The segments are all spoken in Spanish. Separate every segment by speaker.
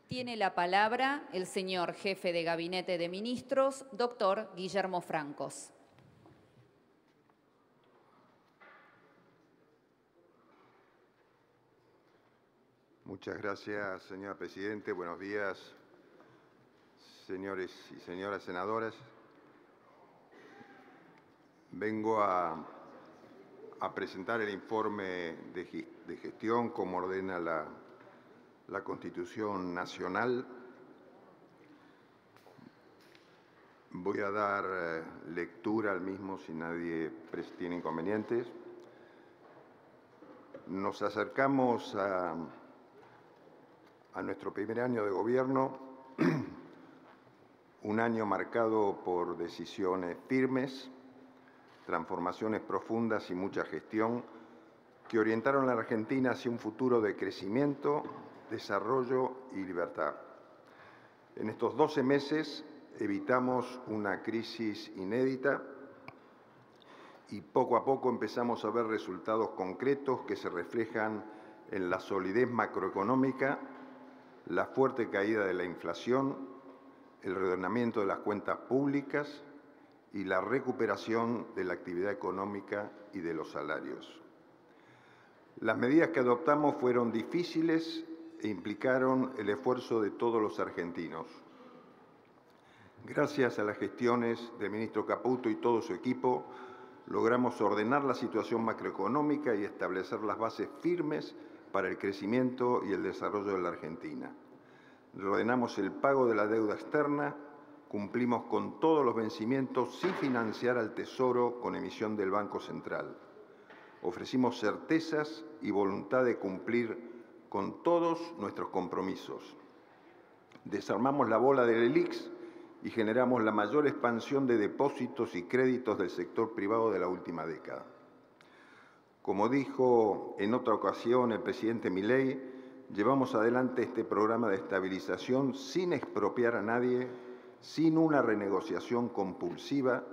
Speaker 1: Tiene la palabra el señor Jefe de Gabinete de Ministros, doctor Guillermo Francos.
Speaker 2: Muchas gracias, señora Presidente. Buenos días, señores y señoras senadoras. Vengo a presentar el informe de gestión como ordena la Constitución Nacional. Voy a dar lectura al mismo si nadie tiene inconvenientes. Nos acercamos a nuestro primer año de gobierno, un año marcado por decisiones firmes, transformaciones profundas y mucha gestión que orientaron a la Argentina hacia un futuro de crecimiento, desarrollo y libertad. En estos 12 meses evitamos una crisis inédita y poco a poco empezamos a ver resultados concretos que se reflejan en la solidez macroeconómica, la fuerte caída de la inflación, el reordenamiento de las cuentas públicas y la recuperación de la actividad económica y de los salarios. Las medidas que adoptamos fueron difíciles e implicaron el esfuerzo de todos los argentinos. Gracias a las gestiones del ministro Caputo y todo su equipo, logramos ordenar la situación macroeconómica y establecer las bases firmes para el crecimiento y el desarrollo de la Argentina. Reordenamos el pago de la deuda externa, cumplimos con todos los vencimientos sin financiar al Tesoro con emisión del Banco Central. Ofrecimos certezas y voluntad de cumplir con todos nuestros compromisos. Desarmamos la bola del ELIX y generamos la mayor expansión de depósitos y créditos del sector privado de la última década. Como dijo en otra ocasión el presidente Milei, llevamos adelante este programa de estabilización sin expropiar a nadie, sin una renegociación compulsiva,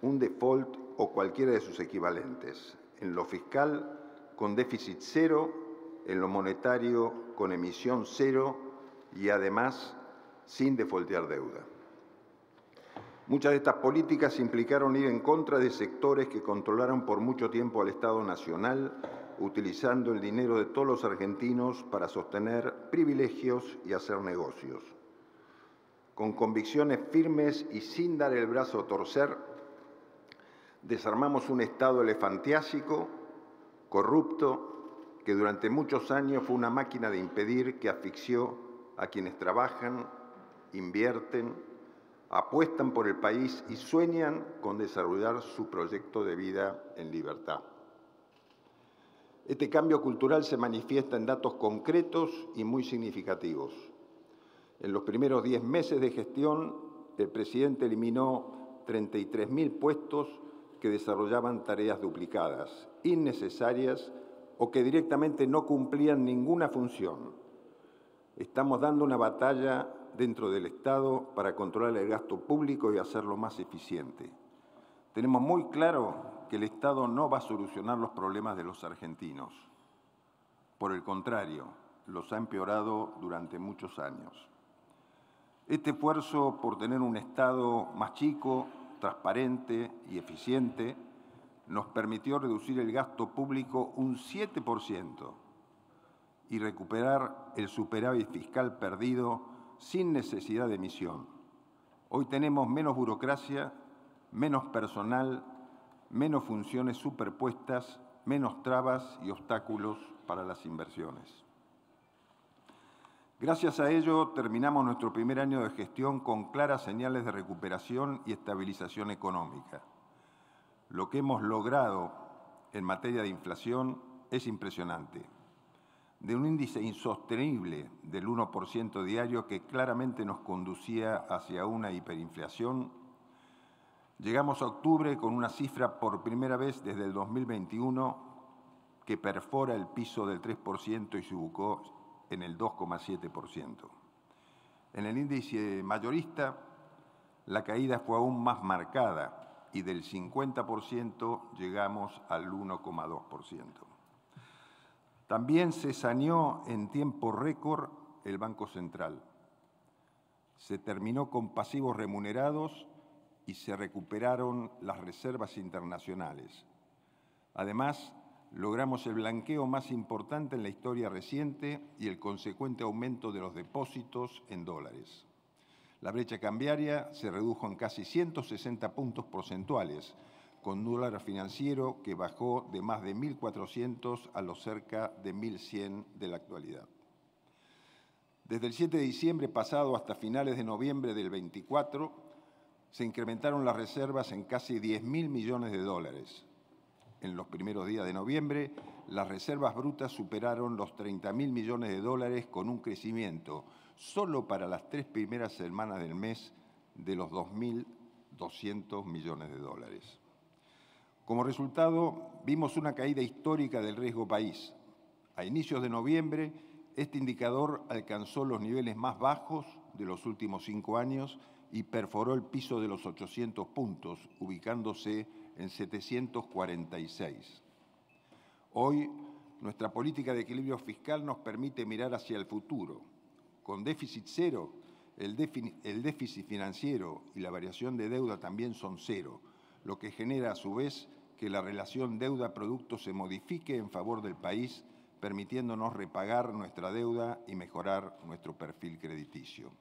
Speaker 2: un default o cualquiera de sus equivalentes. En lo fiscal, con déficit cero, en lo monetario, con emisión cero y además sin defaultear deuda. Muchas de estas políticas implicaron ir en contra de sectores que controlaron por mucho tiempo al Estado Nacional, utilizando el dinero de todos los argentinos para sostener privilegios y hacer negocios. Con convicciones firmes y sin dar el brazo a torcer, desarmamos un Estado elefantiásico, corrupto, que durante muchos años fue una máquina de impedir que asfixió a quienes trabajan, invierten, apuestan por el país y sueñan con desarrollar su proyecto de vida en libertad. Este cambio cultural se manifiesta en datos concretos y muy significativos. En los primeros 10 meses de gestión, el presidente eliminó 33.000 puestos que desarrollaban tareas duplicadas, innecesarias o que directamente no cumplían ninguna función. Estamos dando una batalla dentro del Estado para controlar el gasto público y hacerlo más eficiente. Tenemos muy claro que el Estado no va a solucionar los problemas de los argentinos. Por el contrario, los ha empeorado durante muchos años. Este esfuerzo por tener un Estado más chico, transparente y eficiente nos permitió reducir el gasto público un 7% y recuperar el superávit fiscal perdido sin necesidad de emisión. Hoy tenemos menos burocracia, menos personal, menos funciones superpuestas, menos trabas y obstáculos para las inversiones. Gracias a ello, terminamos nuestro primer año de gestión con claras señales de recuperación y estabilización económica. Lo que hemos logrado en materia de inflación es impresionante. De un índice insostenible del 1% diario que claramente nos conducía hacia una hiperinflación, llegamos a octubre con una cifra por primera vez desde el 2021 que perfora el piso del 3% y se ubicó en el 2,7%. En el índice mayorista, la caída fue aún más marcada y del 50% llegamos al 1,2%. También se saneó en tiempo récord el Banco Central. Se terminó con pasivos remunerados y se recuperaron las reservas internacionales. Además, logramos el blanqueo más importante en la historia reciente y el consecuente aumento de los depósitos en dólares. La brecha cambiaria se redujo en casi 160 puntos porcentuales, con un dólar financiero que bajó de más de 1.400 a los cerca de 1.100 de la actualidad. Desde el 7 de diciembre pasado hasta finales de noviembre del 24, se incrementaron las reservas en casi 10.000 millones de dólares. En los primeros días de noviembre, las reservas brutas superaron los 30.000 millones de dólares con un crecimiento solo para las 3 primeras semanas del mes de los 2.200 millones de dólares. Como resultado, vimos una caída histórica del riesgo país. A inicios de noviembre, este indicador alcanzó los niveles más bajos de los últimos 5 años y perforó el piso de los 800 puntos, ubicándose en 746. Hoy, nuestra política de equilibrio fiscal nos permite mirar hacia el futuro. Con déficit cero, el déficit financiero y la variación de deuda también son cero, lo que genera a su vez que la relación deuda-producto se modifique en favor del país, permitiéndonos repagar nuestra deuda y mejorar nuestro perfil crediticio.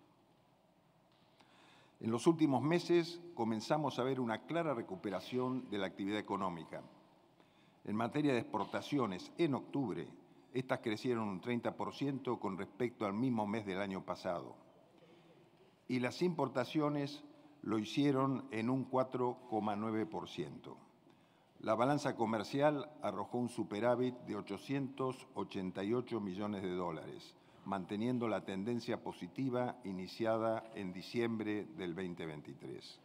Speaker 2: En los últimos meses comenzamos a ver una clara recuperación de la actividad económica. En materia de exportaciones, en octubre, estas crecieron un 30% con respecto al mismo mes del año pasado. Y las importaciones lo hicieron en un 4,9%. La balanza comercial arrojó un superávit de 888 millones de dólares, manteniendo la tendencia positiva iniciada en diciembre del 2023.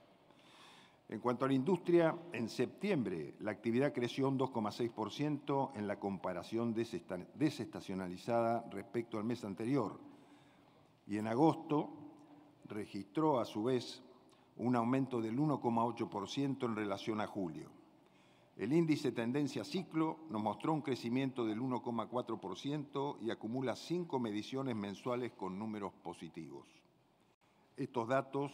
Speaker 2: En cuanto a la industria, en septiembre la actividad creció un 2,6% en la comparación desestacionalizada respecto al mes anterior y en agosto registró a su vez un aumento del 1,8% en relación a julio. El índice tendencia ciclo nos mostró un crecimiento del 1,4% y acumula 5 mediciones mensuales con números positivos. Estos datos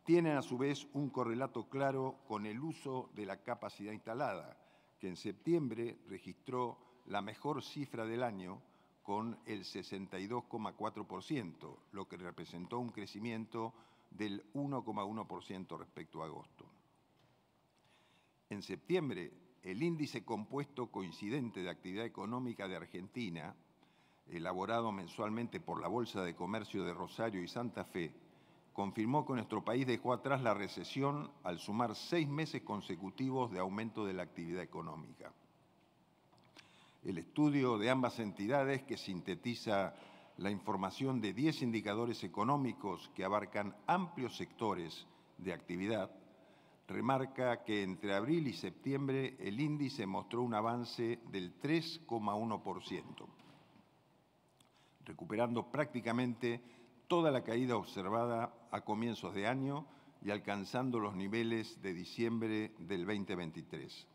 Speaker 2: tienen a su vez un correlato claro con el uso de la capacidad instalada, que en septiembre registró la mejor cifra del año con el 62,4%, lo que representó un crecimiento del 1,1% respecto a agosto. En septiembre, el índice compuesto coincidente de actividad económica de Argentina, elaborado mensualmente por la Bolsa de Comercio de Rosario y Santa Fe, confirmó que nuestro país dejó atrás la recesión al sumar 6 meses consecutivos de aumento de la actividad económica. El estudio de ambas entidades, que sintetiza la información de 10 indicadores económicos que abarcan amplios sectores de actividad, remarca que entre abril y septiembre el índice mostró un avance del 3,1%, recuperando prácticamente toda la caída observada a comienzos de año y alcanzando los niveles de diciembre del 2023.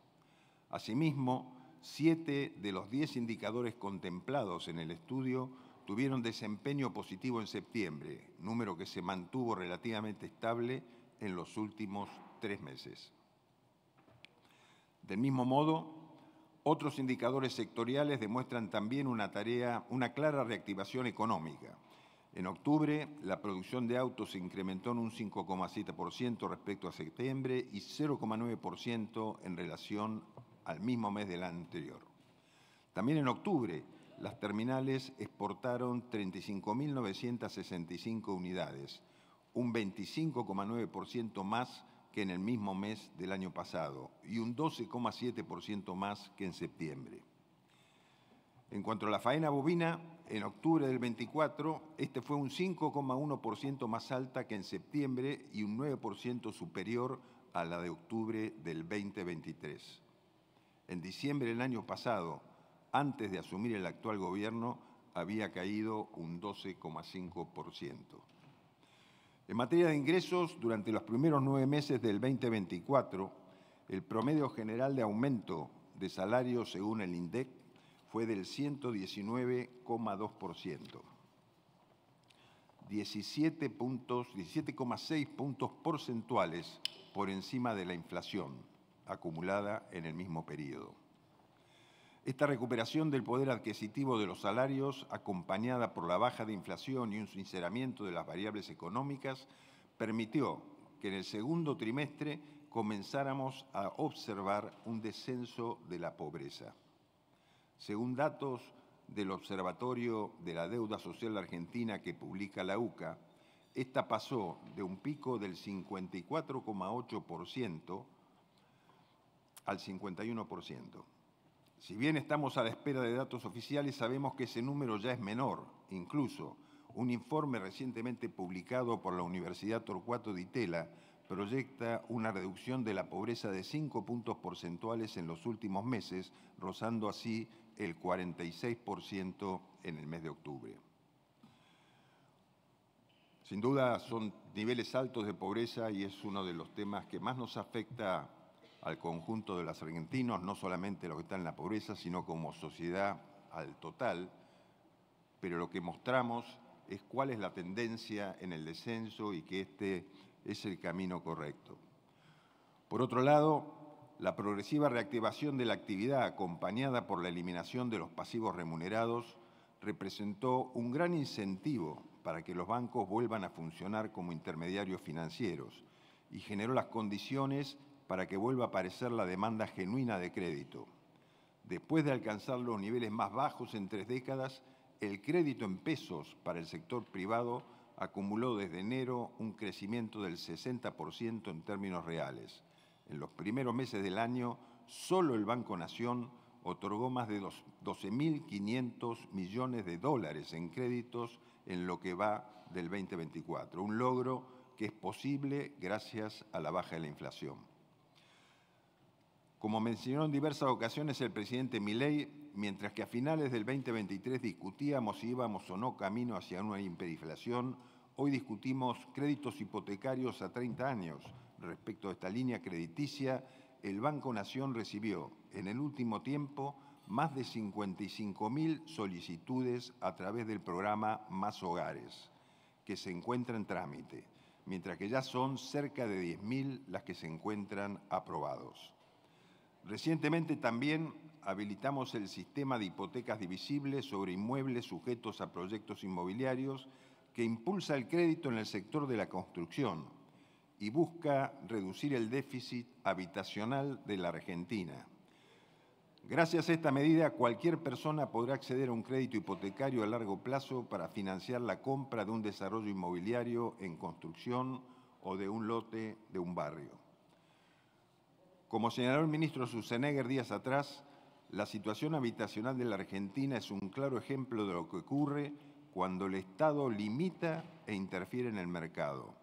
Speaker 2: Asimismo, 7 de los 10 indicadores contemplados en el estudio tuvieron desempeño positivo en septiembre, número que se mantuvo relativamente estable en los últimos 3 meses. Del mismo modo, otros indicadores sectoriales demuestran también una clara reactivación económica. En octubre, la producción de autos se incrementó en un 5,7% respecto a septiembre y 0,9% en relación al mismo mes del año anterior. También en octubre, las terminales exportaron 35.965 unidades, un 25,9% más que en el mismo mes del año pasado y un 12,7% más que en septiembre. En cuanto a la faena bovina, en octubre del 24, este fue un 5,1% más alta que en septiembre y un 9% superior a la de octubre del 2023. En diciembre del año pasado, antes de asumir el actual gobierno, había caído un 12,5%. En materia de ingresos, durante los primeros 9 meses del 2024, el promedio general de aumento de salarios según el INDEC fue del 119,2%. 17,6 puntos porcentuales por encima de la inflación acumulada en el mismo periodo. Esta recuperación del poder adquisitivo de los salarios, acompañada por la baja de inflación y un sinceramiento de las variables económicas, permitió que en el segundo trimestre comenzáramos a observar un descenso de la pobreza. Según datos del Observatorio de la Deuda Social Argentina que publica la UCA, esta pasó de un pico del 54,8% al 51%. Si bien estamos a la espera de datos oficiales, sabemos que ese número ya es menor. Incluso un informe recientemente publicado por la Universidad Torcuato Di Tella proyecta una reducción de la pobreza de 5 puntos porcentuales en los últimos meses, rozando así el 46% en el mes de octubre. Sin duda son niveles altos de pobreza y es uno de los temas que más nos afecta al conjunto de los argentinos, no solamente los que están en la pobreza, sino como sociedad al total, pero lo que mostramos es cuál es la tendencia en el descenso y que este es el camino correcto. Por otro lado, la progresiva reactivación de la actividad acompañada por la eliminación de los pasivos remunerados representó un gran incentivo para que los bancos vuelvan a funcionar como intermediarios financieros y generó las condiciones para que vuelva a aparecer la demanda genuina de crédito. Después de alcanzar los niveles más bajos en 3 décadas, el crédito en pesos para el sector privado acumuló desde enero un crecimiento del 60% en términos reales. En los primeros meses del año, solo el Banco Nación otorgó más de 12.500 millones de dólares en créditos en lo que va del 2024, un logro que es posible gracias a la baja de la inflación. Como mencionó en diversas ocasiones el presidente Milei, mientras que a finales del 2023 discutíamos si íbamos o no camino hacia una hiperinflación, hoy discutimos créditos hipotecarios a 30 años. Respecto a esta línea crediticia, el Banco Nación recibió en el último tiempo más de 55.000 solicitudes a través del programa Más Hogares, que se encuentra en trámite, mientras que ya son cerca de 10.000 las que se encuentran aprobados. Recientemente también habilitamos el sistema de hipotecas divisibles sobre inmuebles sujetos a proyectos inmobiliarios que impulsa el crédito en el sector de la construcción y busca reducir el déficit habitacional de la Argentina. Gracias a esta medida, cualquier persona podrá acceder a un crédito hipotecario a largo plazo para financiar la compra de un desarrollo inmobiliario en construcción o de un lote de un barrio. Como señaló el ministro Schwarzenegger días atrás, la situación habitacional de la Argentina es un claro ejemplo de lo que ocurre cuando el Estado limita e interfiere en el mercado.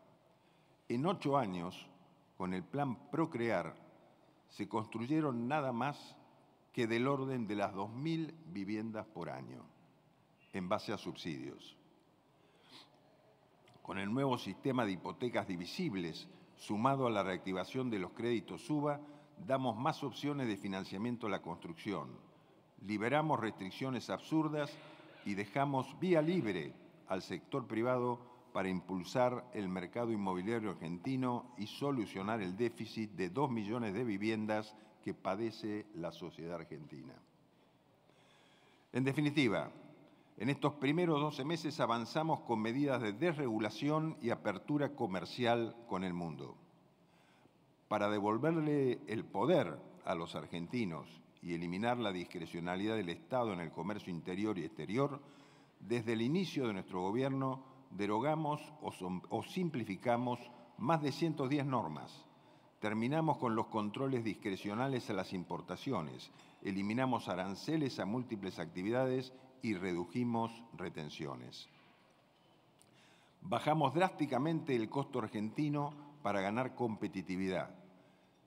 Speaker 2: En 8 años, con el plan Procrear, se construyeron nada más que del orden de las 2.000 viviendas por año, en base a subsidios. Con el nuevo sistema de hipotecas divisibles, sumado a la reactivación de los créditos SUBA, damos más opciones de financiamiento a la construcción, liberamos restricciones absurdas y dejamos vía libre al sector privado para impulsar el mercado inmobiliario argentino y solucionar el déficit de 2 millones de viviendas que padece la sociedad argentina. En definitiva, en estos primeros 12 meses avanzamos con medidas de desregulación y apertura comercial con el mundo. Para devolverle el poder a los argentinos y eliminar la discrecionalidad del Estado en el comercio interior y exterior, desde el inicio de nuestro gobierno derogamos o simplificamos más de 110 normas. Terminamos con los controles discrecionales a las importaciones, eliminamos aranceles a múltiples actividades y redujimos retenciones. Bajamos drásticamente el costo argentino para ganar competitividad.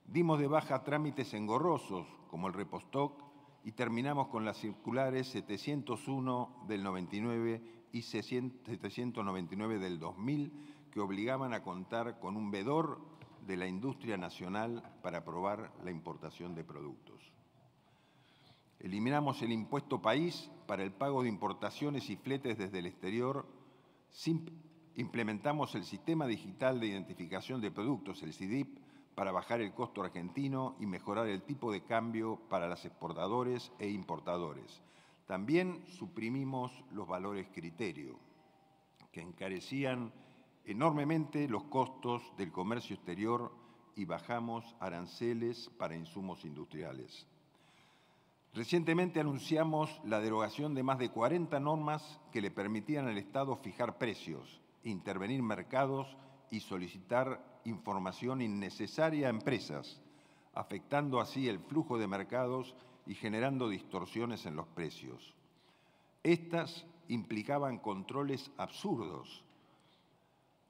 Speaker 2: Dimos de baja trámites engorrosos, como el repostoc, y terminamos con las circulares 701 del 99 y 799 del 2000, que obligaban a contar con un vedor de la industria nacional para aprobar la importación de productos. Eliminamos el impuesto país para el pago de importaciones y fletes desde el exterior Implementamos el Sistema Digital de Identificación de Productos, el SIDIP, para bajar el costo argentino y mejorar el tipo de cambio para los exportadores e importadores. También suprimimos los valores criterio, que encarecían enormemente los costos del comercio exterior, y bajamos aranceles para insumos industriales. Recientemente anunciamos la derogación de más de 40 normas que le permitían al Estado fijar precios, intervenir mercados y solicitar información innecesaria a empresas, afectando así el flujo de mercados y generando distorsiones en los precios. Estas implicaban controles absurdos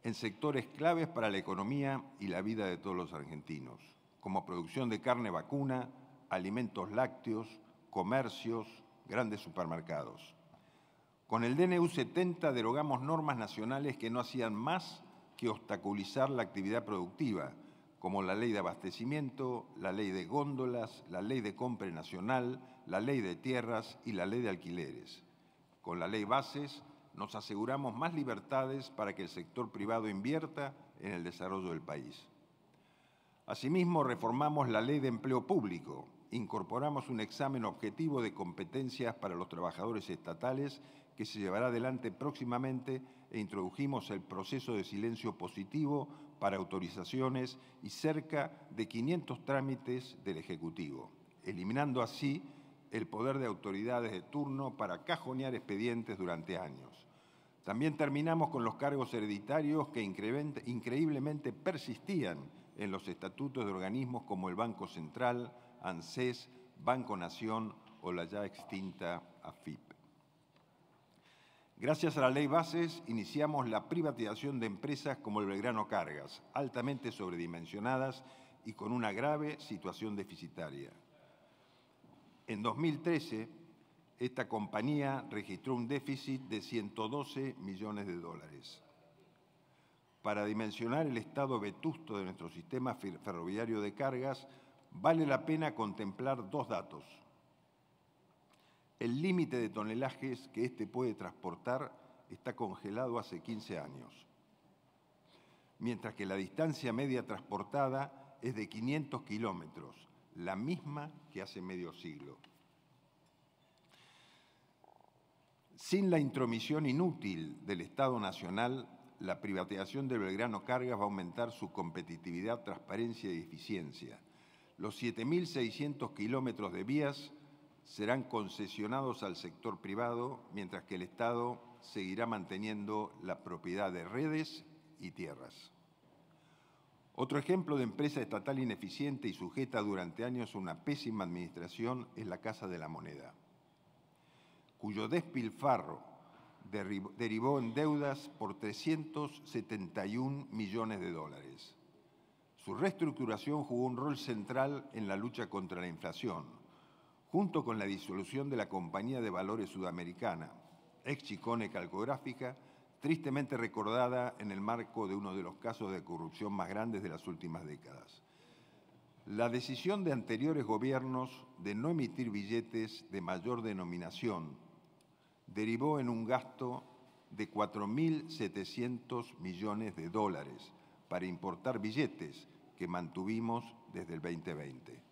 Speaker 2: en sectores claves para la economía y la vida de todos los argentinos, como producción de carne vacuna, alimentos lácteos, comercios, grandes supermercados. Con el DNU 70 derogamos normas nacionales que no hacían más que obstaculizar la actividad productiva, como la Ley de Abastecimiento, la Ley de Góndolas, la Ley de Compra Nacional, la Ley de Tierras y la Ley de Alquileres. Con la Ley Bases nos aseguramos más libertades para que el sector privado invierta en el desarrollo del país. Asimismo, reformamos la Ley de Empleo Público, incorporamos un examen objetivo de competencias para los trabajadores estatales que se llevará adelante próximamente e introdujimos el proceso de silencio positivo para autorizaciones y cerca de 500 trámites del Ejecutivo, eliminando así el poder de autoridades de turno para cajonear expedientes durante años. También terminamos con los cargos hereditarios que increíblemente persistían en los estatutos de organismos como el Banco Central, ANSES, Banco Nación o la ya extinta AFIP. Gracias a la Ley Bases, iniciamos la privatización de empresas como el Belgrano Cargas, altamente sobredimensionadas y con una grave situación deficitaria. En 2013, esta compañía registró un déficit de 112 millones de dólares. Para dimensionar el estado vetusto de nuestro sistema ferroviario de cargas, vale la pena contemplar dos datos. El límite de tonelajes que éste puede transportar está congelado hace 15 años, mientras que la distancia media transportada es de 500 kilómetros, la misma que hace medio siglo. Sin la intromisión inútil del Estado Nacional, la privatización del Belgrano Cargas va a aumentar su competitividad, transparencia y eficiencia. Los 7.600 kilómetros de vías serán concesionados al sector privado, mientras que el Estado seguirá manteniendo la propiedad de redes y tierras. Otro ejemplo de empresa estatal ineficiente y sujeta durante años a una pésima administración es la Casa de la Moneda, cuyo despilfarro derivó en deudas por 371 millones de dólares. Su reestructuración jugó un rol central en la lucha contra la inflación, junto con la disolución de la Compañía de Valores Sudamericana, ex Chicone Calcográfica, tristemente recordada en el marco de uno de los casos de corrupción más grandes de las últimas décadas. La decisión de anteriores gobiernos de no emitir billetes de mayor denominación derivó en un gasto de 4.700 millones de dólares para importar billetes que mantuvimos desde el 2020.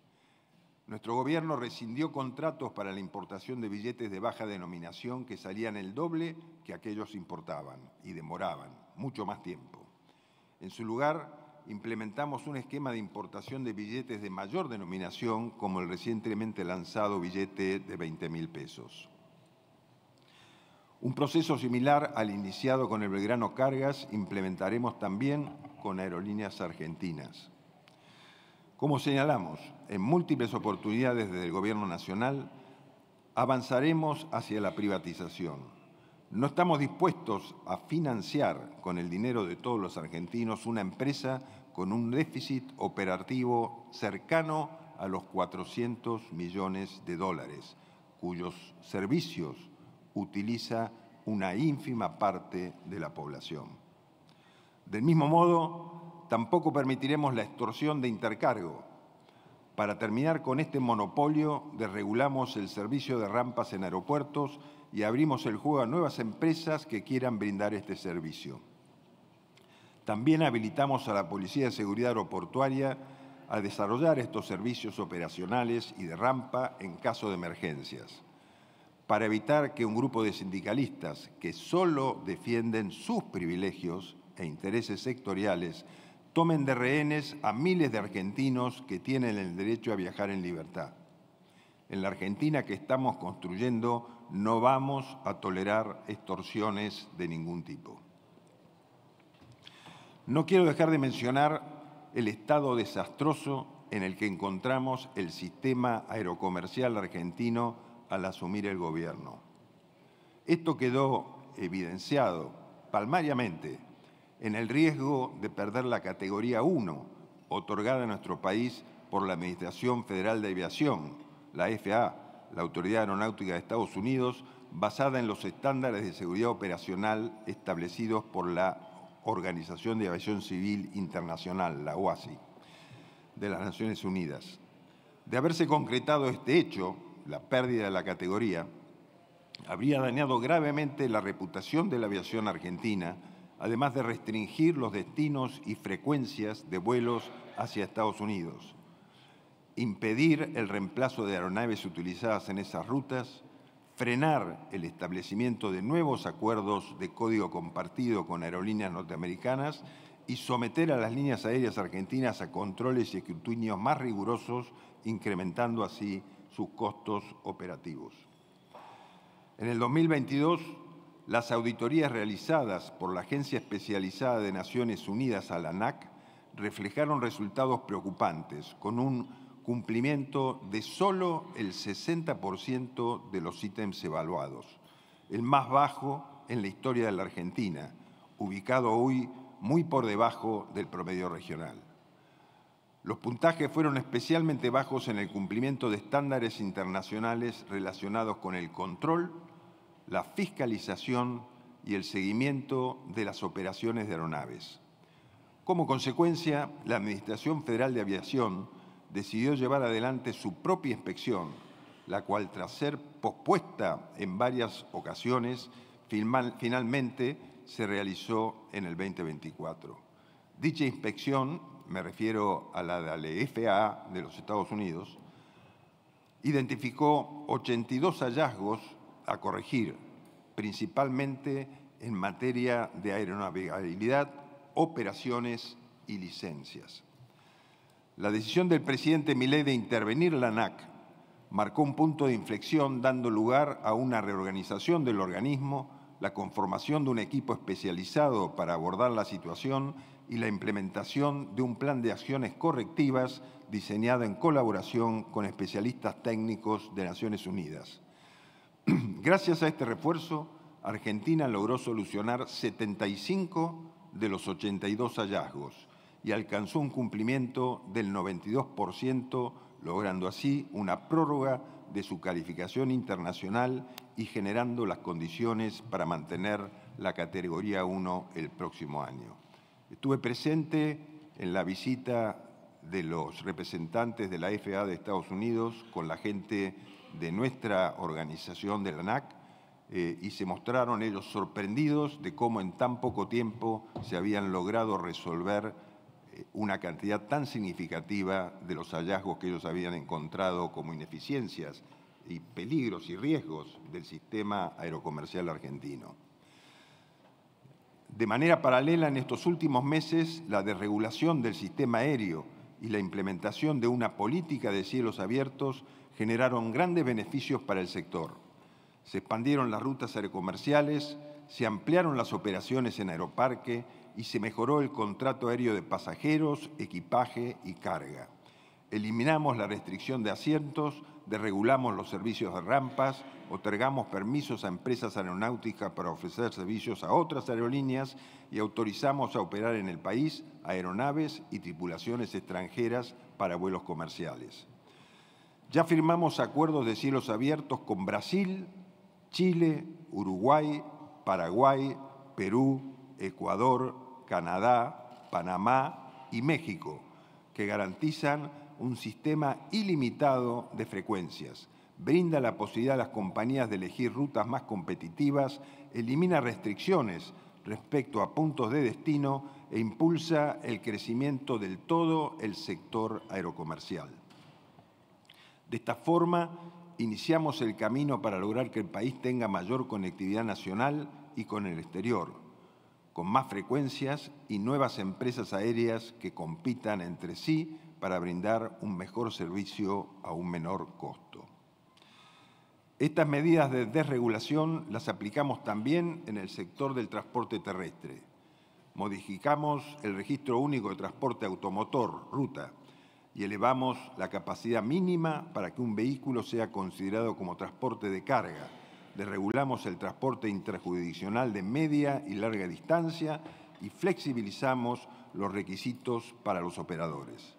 Speaker 2: Nuestro gobierno rescindió contratos para la importación de billetes de baja denominación que salían el doble que aquellos importaban y demoraban mucho más tiempo. En su lugar, implementamos un esquema de importación de billetes de mayor denominación, como el recientemente lanzado billete de 20.000 pesos. Un proceso similar al iniciado con el Belgrano Cargas implementaremos también con Aerolíneas Argentinas. Como señalamos en múltiples oportunidades desde el Gobierno Nacional, avanzaremos hacia la privatización. No estamos dispuestos a financiar con el dinero de todos los argentinos una empresa con un déficit operativo cercano a los 400 millones de dólares, cuyos servicios utiliza una ínfima parte de la población. Del mismo modo, tampoco permitiremos la extorsión de intercargo. Para terminar con este monopolio, desregulamos el servicio de rampas en aeropuertos y abrimos el juego a nuevas empresas que quieran brindar este servicio. También habilitamos a la Policía de Seguridad Aeroportuaria a desarrollar estos servicios operacionales y de rampa en caso de emergencias, para evitar que un grupo de sindicalistas que solo defienden sus privilegios e intereses sectoriales tomen de rehenes a miles de argentinos que tienen el derecho a viajar en libertad. En la Argentina que estamos construyendo no vamos a tolerar extorsiones de ningún tipo. No quiero dejar de mencionar el estado desastroso en el que encontramos el sistema aerocomercial argentino al asumir el gobierno. Esto quedó evidenciado palmariamente en el riesgo de perder la categoría 1, otorgada a nuestro país por la Administración Federal de Aviación, la FAA, la Autoridad Aeronáutica de Estados Unidos, basada en los estándares de seguridad operacional establecidos por la Organización de Aviación Civil Internacional, la OASI, de las Naciones Unidas. De haberse concretado este hecho, la pérdida de la categoría, habría dañado gravemente la reputación de la aviación argentina, además de restringir los destinos y frecuencias de vuelos hacia Estados Unidos, impedir el reemplazo de aeronaves utilizadas en esas rutas, frenar el establecimiento de nuevos acuerdos de código compartido con aerolíneas norteamericanas y someter a las líneas aéreas argentinas a controles y escrutinios más rigurosos, incrementando así sus costos operativos. En el 2022, las auditorías realizadas por la Agencia Especializada de Naciones Unidas, a la ANAC, reflejaron resultados preocupantes, con un cumplimiento de solo el 60% de los ítems evaluados, el más bajo en la historia de la Argentina, ubicado hoy muy por debajo del promedio regional. Los puntajes fueron especialmente bajos en el cumplimiento de estándares internacionales relacionados con el control, la fiscalización y el seguimiento de las operaciones de aeronaves. Como consecuencia, la Administración Federal de Aviación decidió llevar adelante su propia inspección, la cual, tras ser pospuesta en varias ocasiones, finalmente se realizó en el 2024. Dicha inspección, me refiero a la de la FAA de los Estados Unidos, identificó 82 hallazgos a corregir, principalmente en materia de aeronavegabilidad, operaciones y licencias. La decisión del presidente Milei de intervenir la ANAC marcó un punto de inflexión, dando lugar a una reorganización del organismo, la conformación de un equipo especializado para abordar la situación y la implementación de un plan de acciones correctivas diseñado en colaboración con especialistas técnicos de Naciones Unidas. Gracias a este refuerzo, Argentina logró solucionar 75 de los 82 hallazgos y alcanzó un cumplimiento del 92%, logrando así una prórroga de su calificación internacional y generando las condiciones para mantener la categoría 1 el próximo año. Estuve presente en la visita de los representantes de la FAA de Estados Unidos con la gente de nuestra organización de la ANAC y se mostraron ellos sorprendidos de cómo en tan poco tiempo se habían logrado resolver una cantidad tan significativa de los hallazgos que ellos habían encontrado como ineficiencias y peligros y riesgos del sistema aerocomercial argentino. De manera paralela, en estos últimos meses, la desregulación del sistema aéreo y la implementación de una política de cielos abiertos generaron grandes beneficios para el sector. Se expandieron las rutas aerocomerciales, se ampliaron las operaciones en aeroparque y se mejoró el contrato aéreo de pasajeros, equipaje y carga. Eliminamos la restricción de asientos, desregulamos los servicios de rampas, otorgamos permisos a empresas aeronáuticas para ofrecer servicios a otras aerolíneas y autorizamos a operar en el país aeronaves y tripulaciones extranjeras para vuelos comerciales. Ya firmamos acuerdos de cielos abiertos con Brasil, Chile, Uruguay, Paraguay, Perú, Ecuador, Canadá, Panamá y México, que garantizan un sistema ilimitado de frecuencias, brinda la posibilidad a las compañías de elegir rutas más competitivas, elimina restricciones respecto a puntos de destino e impulsa el crecimiento del todo el sector aerocomercial. De esta forma, iniciamos el camino para lograr que el país tenga mayor conectividad nacional y con el exterior, con más frecuencias y nuevas empresas aéreas que compitan entre sí para brindar un mejor servicio a un menor costo. Estas medidas de desregulación las aplicamos también en el sector del transporte terrestre. Modificamos el Registro Único de Transporte Automotor, RUTA, y elevamos la capacidad mínima para que un vehículo sea considerado como transporte de carga. Desregulamos el transporte interjurisdiccional de media y larga distancia y flexibilizamos los requisitos para los operadores.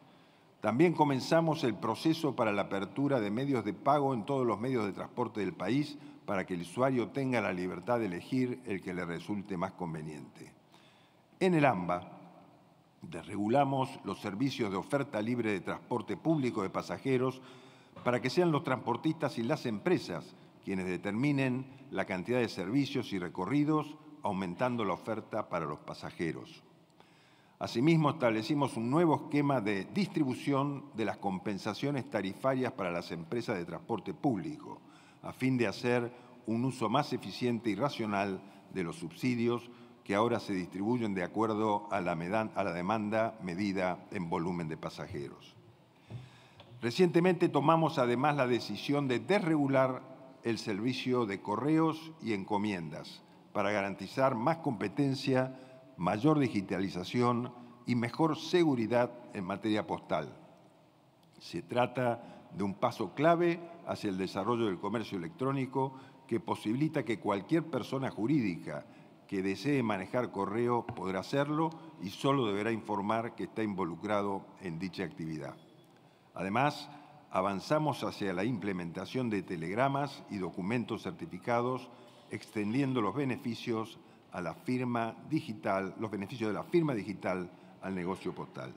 Speaker 2: También comenzamos el proceso para la apertura de medios de pago en todos los medios de transporte del país para que el usuario tenga la libertad de elegir el que le resulte más conveniente. En el AMBA, desregulamos los servicios de oferta libre de transporte público de pasajeros para que sean los transportistas y las empresas quienes determinen la cantidad de servicios y recorridos, aumentando la oferta para los pasajeros. Asimismo, establecimos un nuevo esquema de distribución de las compensaciones tarifarias para las empresas de transporte público, a fin de hacer un uso más eficiente y racional de los subsidios que ahora se distribuyen de acuerdo a la demanda medida en volumen de pasajeros. Recientemente tomamos además la decisión de desregular el servicio de correos y encomiendas para garantizar más competencia, mayor digitalización y mejor seguridad en materia postal. Se trata de un paso clave hacia el desarrollo del comercio electrónico que posibilita que cualquier persona jurídica que desee manejar correo podrá hacerlo y solo deberá informar que está involucrado en dicha actividad. Además, avanzamos hacia la implementación de telegramas y documentos certificados, extendiendo los beneficios a la firma digital, los beneficios de la firma digital al negocio postal.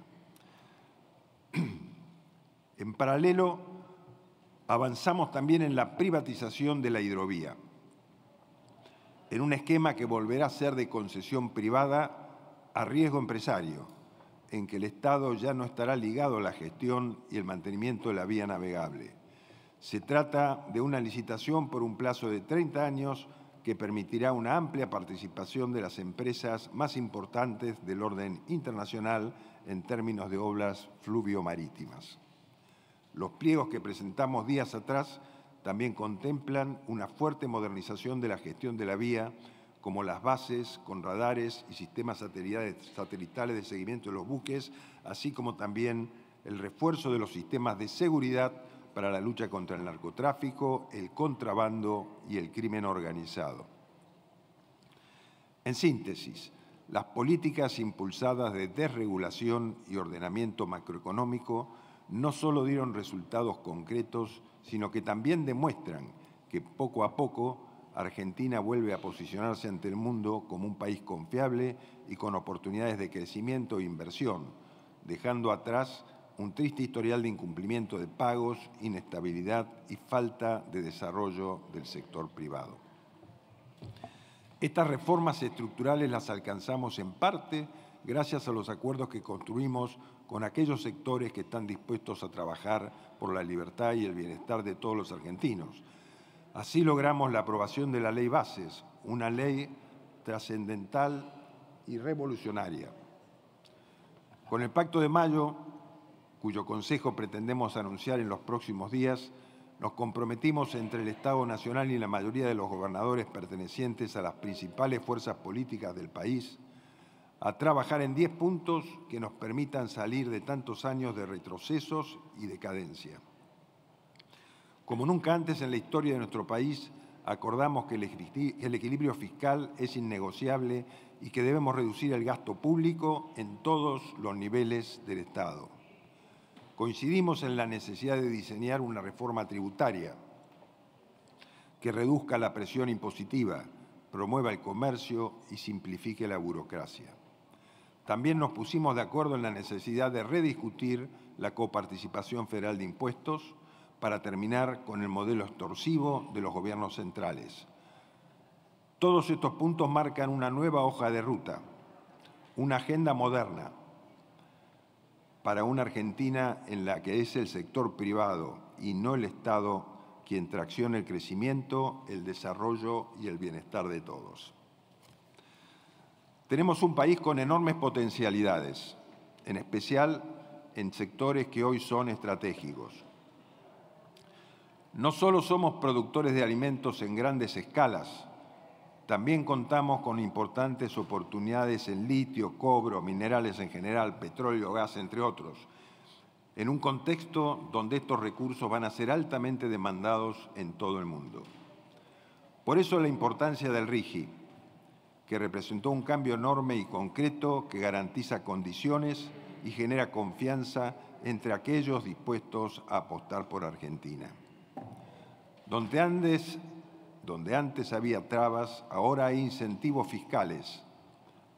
Speaker 2: En paralelo, avanzamos también en la privatización de la hidrovía, en un esquema que volverá a ser de concesión privada a riesgo empresario, en que el Estado ya no estará ligado a la gestión y el mantenimiento de la vía navegable. Se trata de una licitación por un plazo de 30 años que permitirá una amplia participación de las empresas más importantes del orden internacional en términos de obras fluvio-marítimas. Los pliegos que presentamos días atrás también contemplan una fuerte modernización de la gestión de la vía, como las bases con radares y sistemas satelitales de seguimiento de los buques, así como también el refuerzo de los sistemas de seguridad para la lucha contra el narcotráfico, el contrabando y el crimen organizado. En síntesis, las políticas impulsadas de desregulación y ordenamiento macroeconómico no solo dieron resultados concretos, sino que también demuestran que poco a poco Argentina vuelve a posicionarse ante el mundo como un país confiable y con oportunidades de crecimiento e inversión, dejando atrás un triste historial de incumplimiento de pagos, inestabilidad y falta de desarrollo del sector privado. Estas reformas estructurales las alcanzamos en parte gracias a los acuerdos que construimos con aquellos sectores que están dispuestos a trabajar por la libertad y el bienestar de todos los argentinos. Así logramos la aprobación de la Ley Bases, una ley trascendental y revolucionaria. Con el Pacto de Mayo, cuyo Consejo pretendemos anunciar en los próximos días, nos comprometimos entre el Estado Nacional y la mayoría de los gobernadores pertenecientes a las principales fuerzas políticas del país a trabajar en 10 puntos que nos permitan salir de tantos años de retrocesos y decadencia. Como nunca antes en la historia de nuestro país, acordamos que el equilibrio fiscal es innegociable y que debemos reducir el gasto público en todos los niveles del Estado. Coincidimos en la necesidad de diseñar una reforma tributaria que reduzca la presión impositiva, promueva el comercio y simplifique la burocracia. También nos pusimos de acuerdo en la necesidad de rediscutir la coparticipación federal de impuestos para terminar con el modelo extorsivo de los gobiernos centrales. Todos estos puntos marcan una nueva hoja de ruta, una agenda moderna para una Argentina en la que es el sector privado y no el Estado quien tracciona el crecimiento, el desarrollo y el bienestar de todos. Tenemos un país con enormes potencialidades, en especial en sectores que hoy son estratégicos. No solo somos productores de alimentos en grandes escalas, también contamos con importantes oportunidades en litio, cobre, minerales en general, petróleo, gas, entre otros, en un contexto donde estos recursos van a ser altamente demandados en todo el mundo. Por eso la importancia del RIGI, que representó un cambio enorme y concreto que garantiza condiciones y genera confianza entre aquellos dispuestos a apostar por Argentina. Donde antes había trabas, ahora hay incentivos fiscales,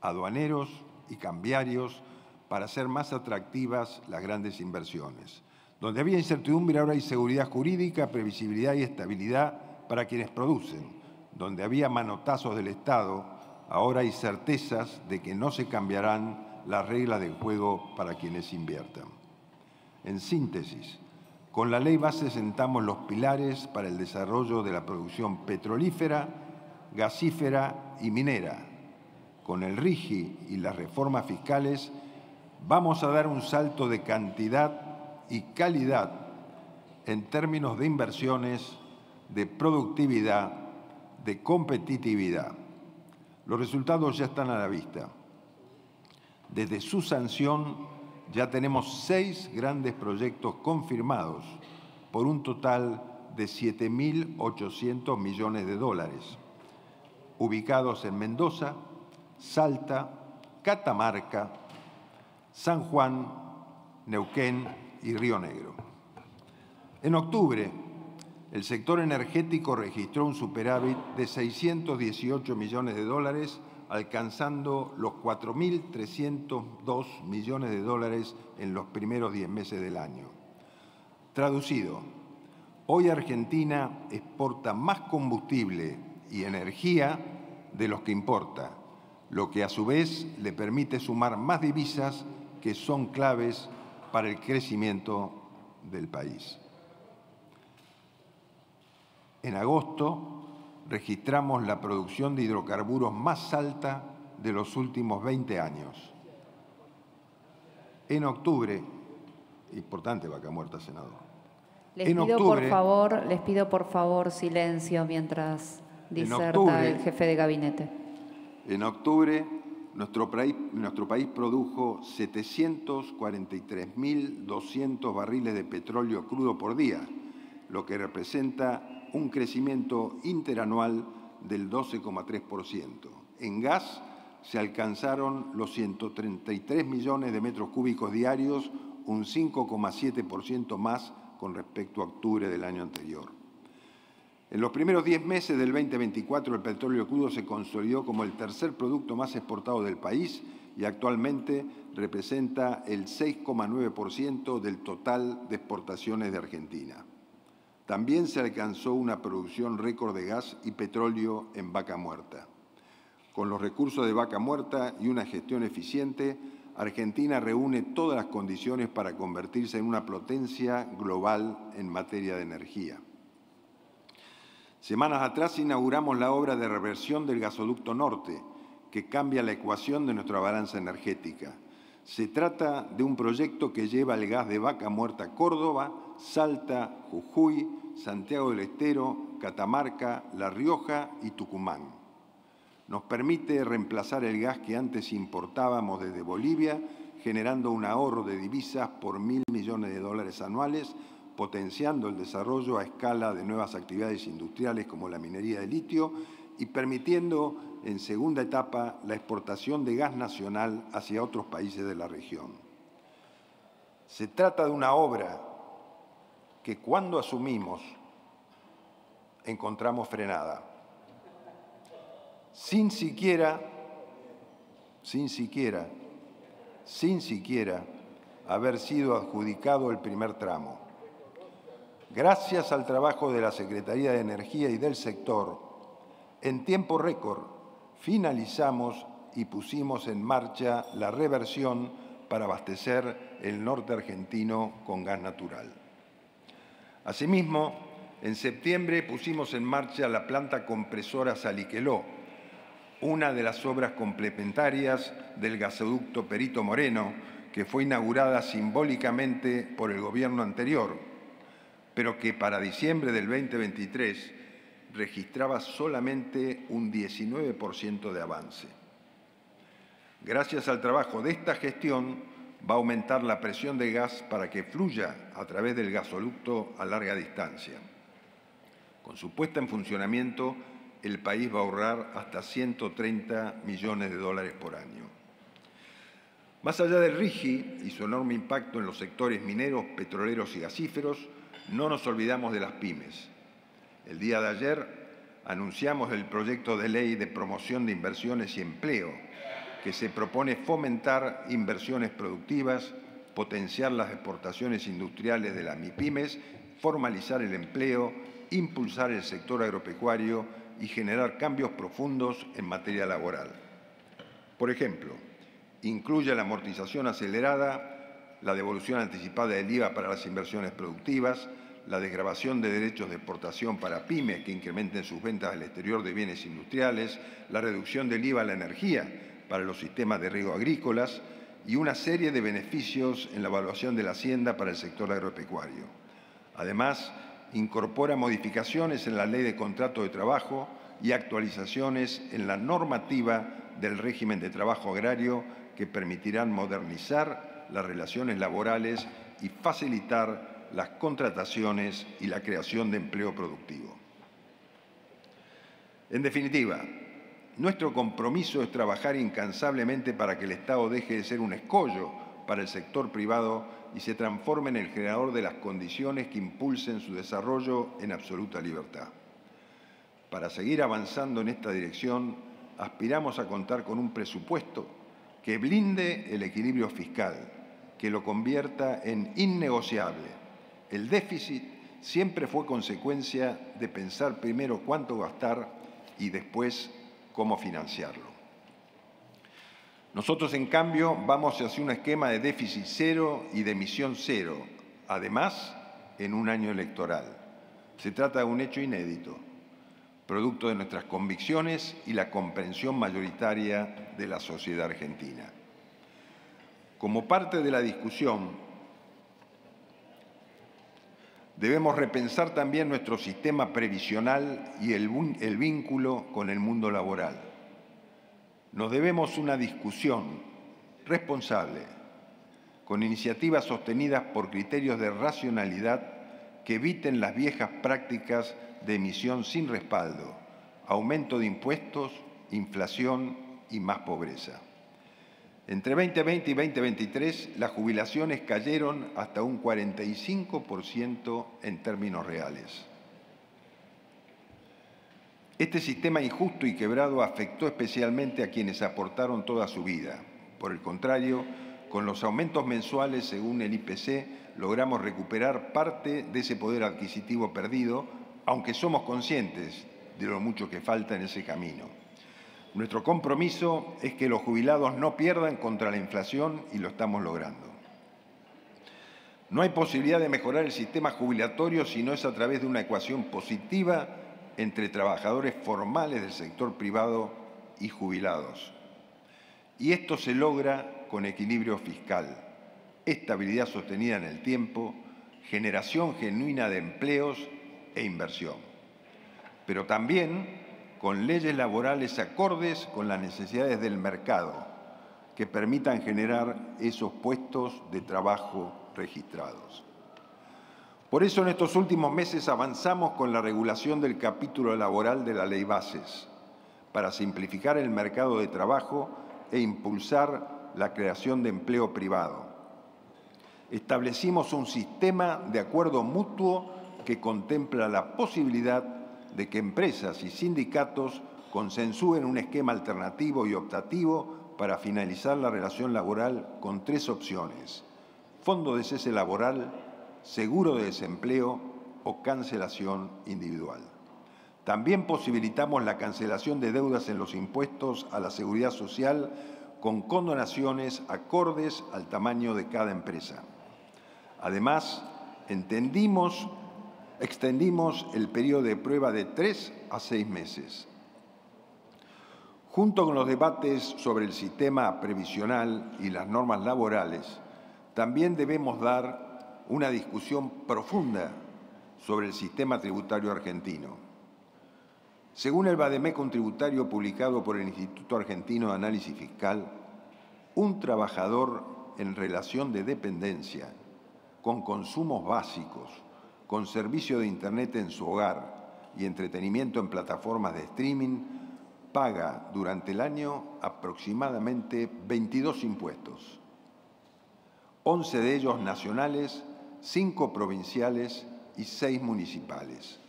Speaker 2: aduaneros y cambiarios para hacer más atractivas las grandes inversiones. Donde había incertidumbre, ahora hay seguridad jurídica, previsibilidad y estabilidad para quienes producen. Donde había manotazos del Estado, ahora hay certezas de que no se cambiarán las reglas del juego para quienes inviertan. En síntesis, con la Ley Base sentamos los pilares para el desarrollo de la producción petrolífera, gasífera y minera. Con el RIGI y las reformas fiscales vamos a dar un salto de cantidad y calidad en términos de inversiones, de productividad, de competitividad. Los resultados ya están a la vista. Desde su sanción ya tenemos 6 grandes proyectos confirmados por un total de 7.800 millones de dólares, ubicados en Mendoza, Salta, Catamarca, San Juan, Neuquén y Río Negro. En octubre, el sector energético registró un superávit de 618 millones de dólares, alcanzando los 4.302 millones de dólares en los primeros 10 meses del año. Traducido, hoy Argentina exporta más combustible y energía de los que importa, lo que a su vez le permite sumar más divisas que son claves para el crecimiento del país. En agosto registramos la producción de hidrocarburos más alta de los últimos 20 años. En octubre, importante Vaca Muerta, senador.
Speaker 1: Les pido por favor silencio mientras diserta el jefe de gabinete.
Speaker 2: En octubre, nuestro país produjo 743.200 barriles de petróleo crudo por día, lo que representa un crecimiento interanual del 12,3%. En gas se alcanzaron los 133 millones de metros cúbicos diarios, un 5,7% más con respecto a octubre del año anterior. En los primeros 10 meses del 2024, el petróleo crudo se consolidó como el tercer producto más exportado del país y actualmente representa el 6,9% del total de exportaciones de Argentina. También se alcanzó una producción récord de gas y petróleo en Vaca Muerta. Con los recursos de Vaca Muerta y una gestión eficiente, Argentina reúne todas las condiciones para convertirse en una potencia global en materia de energía. Semanas atrás inauguramos la obra de reversión del gasoducto norte, que cambia la ecuación de nuestra balanza energética. Se trata de un proyecto que lleva el gas de Vaca Muerta a Córdoba, Salta, Jujuy, Santiago del Estero, Catamarca, La Rioja y Tucumán. Nos permite reemplazar el gas que antes importábamos desde Bolivia, generando un ahorro de divisas por 1.000 millones de dólares anuales, potenciando el desarrollo a escala de nuevas actividades industriales como la minería de litio y permitiendo en segunda etapa la exportación de gas nacional hacia otros países de la región. Se trata de una obra que cuando asumimos encontramos frenada, sin siquiera haber sido adjudicado el primer tramo. Gracias al trabajo de la Secretaría de Energía y del sector, En tiempo récord finalizamos y pusimos en marcha la reversión para abastecer el norte argentino con gas natural. Asimismo, en septiembre pusimos en marcha la planta compresora Saliqueló, una de las obras complementarias del gasoducto Perito Moreno, que fue inaugurada simbólicamente por el gobierno anterior, pero que para diciembre del 2023 registraba solamente un 19% de avance. Gracias al trabajo de esta gestión, va a aumentar la presión de gas para que fluya a través del gasoducto a larga distancia. Con su puesta en funcionamiento, el país va a ahorrar hasta 130 millones de dólares por año. Más allá del RIGI y su enorme impacto en los sectores mineros, petroleros y gasíferos, no nos olvidamos de las pymes. El día de ayer anunciamos el proyecto de ley de promoción de inversiones y empleo, que se propone fomentar inversiones productivas, potenciar las exportaciones industriales de las MIPYMES, formalizar el empleo, impulsar el sector agropecuario y generar cambios profundos en materia laboral. Por ejemplo, incluye la amortización acelerada, la devolución anticipada del IVA para las inversiones productivas, la desgravación de derechos de exportación para pymes que incrementen sus ventas al exterior de bienes industriales, la reducción del IVA a la energía para los sistemas de riego agrícolas y una serie de beneficios en la evaluación de la hacienda para el sector agropecuario. Además, incorpora modificaciones en la Ley de Contrato de Trabajo y actualizaciones en la normativa del régimen de trabajo agrario que permitirán modernizar las relaciones laborales y facilitar las contrataciones y la creación de empleo productivo. En definitiva, nuestro compromiso es trabajar incansablemente para que el Estado deje de ser un escollo para el sector privado y se transforme en el generador de las condiciones que impulsen su desarrollo en absoluta libertad. Para seguir avanzando en esta dirección, aspiramos a contar con un presupuesto que blinde el equilibrio fiscal, que lo convierta en innegociable. El déficit siempre fue consecuencia de pensar primero cuánto gastar y después cómo financiarlo. Nosotros, en cambio, vamos hacia un esquema de déficit cero y de emisión cero, además, en un año electoral. Se trata de un hecho inédito, producto de nuestras convicciones y la comprensión mayoritaria de la sociedad argentina. Como parte de la discusión, debemos repensar también nuestro sistema previsional y el vínculo con el mundo laboral. Nos debemos una discusión responsable, con iniciativas sostenidas por criterios de racionalidad que eviten las viejas prácticas de emisión sin respaldo, aumento de impuestos, inflación y más pobreza. Entre 2020 y 2023, las jubilaciones cayeron hasta un 45% en términos reales. Este sistema injusto y quebrado afectó especialmente a quienes aportaron toda su vida. Por el contrario, con los aumentos mensuales según el IPC, logramos recuperar parte de ese poder adquisitivo perdido, aunque somos conscientes de lo mucho que falta en ese camino. Nuestro compromiso es que los jubilados no pierdan contra la inflación y lo estamos logrando. No hay posibilidad de mejorar el sistema jubilatorio si no es a través de una ecuación positiva entre trabajadores formales del sector privado y jubilados. Y esto se logra con equilibrio fiscal, estabilidad sostenida en el tiempo, generación genuina de empleos e inversión. Pero también con leyes laborales acordes con las necesidades del mercado, que permitan generar esos puestos de trabajo registrados. Por eso en estos últimos meses avanzamos con la regulación del capítulo laboral de la Ley Bases, para simplificar el mercado de trabajo e impulsar la creación de empleo privado. Establecimos un sistema de acuerdo mutuo que contempla la posibilidad de que empresas y sindicatos consensúen un esquema alternativo y optativo para finalizar la relación laboral con 3 opciones: fondo de cese laboral, seguro de desempleo o cancelación individual. También posibilitamos la cancelación de deudas en los impuestos a la seguridad social con condonaciones acordes al tamaño de cada empresa. Además, extendimos el periodo de prueba de 3 a 6 meses. Junto con los debates sobre el sistema previsional y las normas laborales, también debemos dar una discusión profunda sobre el sistema tributario argentino. Según el Vademecum tributario publicado por el Instituto Argentino de Análisis Fiscal, un trabajador en relación de dependencia, con consumos básicos, con servicio de Internet en su hogar y entretenimiento en plataformas de streaming, paga durante el año aproximadamente 22 impuestos, 11 de ellos nacionales, 5 provinciales y 6 municipales.